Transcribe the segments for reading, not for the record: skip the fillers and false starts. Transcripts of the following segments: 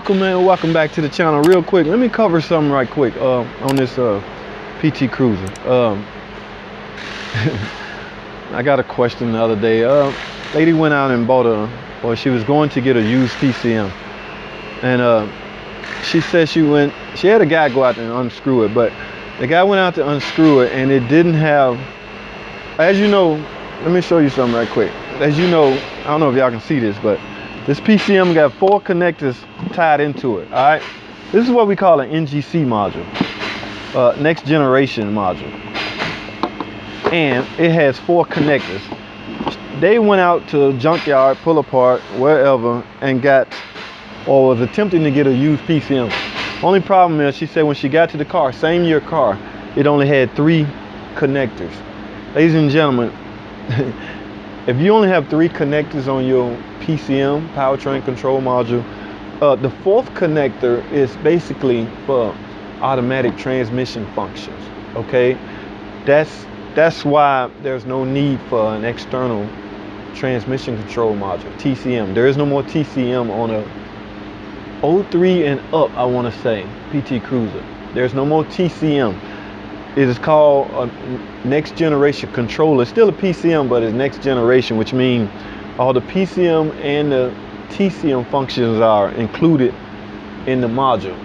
Welcome, man. Welcome back to the channel. Real quick, let me cover something right quick on this PT Cruiser. I got a question the other day. Lady went out and bought she was going to get a used PCM, and she said she had a guy go out there and unscrew it, but the guy went out to unscrew it and it didn't have, as you know, let me show you something right quick. As you know, I don't know if y'all can see this, but this PCM got 4 connectors tied into it. All right, this is what we call an NGC module, next generation module, and it has 4 connectors. They went out to a junkyard, pull apart, wherever, and got, or was attempting to get a used PCM. Only problem is, she said when she got to the car, same year car, it only had 3 connectors. Ladies and gentlemen, if you only have 3 connectors on your PCM, powertrain control module, the 4th connector is basically for automatic transmission functions. Okay, that's why there's no need for an external transmission control module, TCM. There is no more TCM on a 03 and up, I want to say, PT Cruiser. There's no more TCM. It is called a next generation controller. It's still a PCM, but it's next generation, which means all the PCM and the TCM functions are included in the module.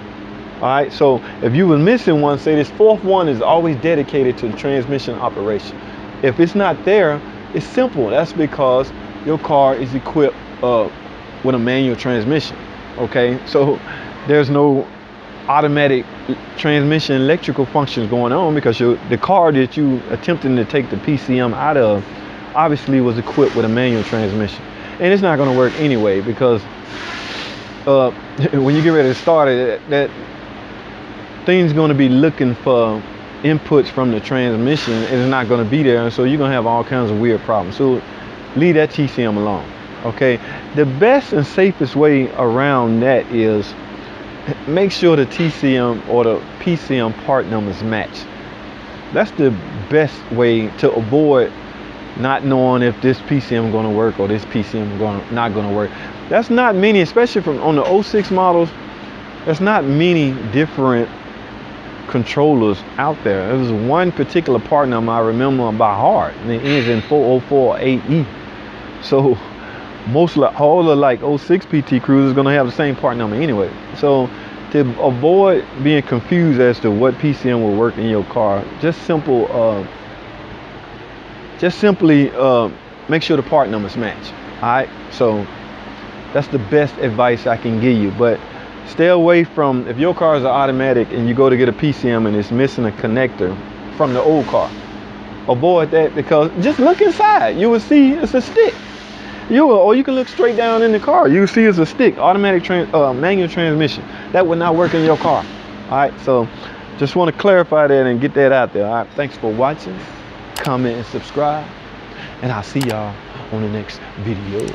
All right, so if you were missing one, say this 4th one is always dedicated to the transmission operation. If it's not there, it's simple. That's because your car is equipped with a manual transmission. Okay, so there's no automatic transmission electrical functions going on because the car that you attempting to take the PCM out of obviously was equipped with a manual transmission, and it's not going to work anyway because when you get ready to start it, that thing's going to be looking for inputs from the transmission, and it's not going to be there, and so you're going to have all kinds of weird problems. So leave that TCM alone. Okay, the best and safest way around that is make sure the TCM or the PCM part numbers match. That's the best way to avoid not knowing if this PCM is going to work or this PCM is not going to work. That's not many, especially from on the 06 models. There's not many different controllers out there. There's one particular part number I remember by heart, and it ends in 4048E. So most all the like 06 PT Cruisers is going to have the same part number anyway. So to avoid being confused as to what PCM will work in your car, just simply make sure the part numbers match. All right, so that's the best advice I can give you. But stay away from, if your car is an automatic and you go to get a PCM and it's missing a connector from the old car, avoid that, because just look inside, you will see it's a stick. Or you can look straight down in the car. You can see it's a stick, automatic manual transmission. That would not work in your car. All right, so just want to clarify that and get that out there. All right, thanks for watching. Comment and subscribe, and I'll see y'all on the next video.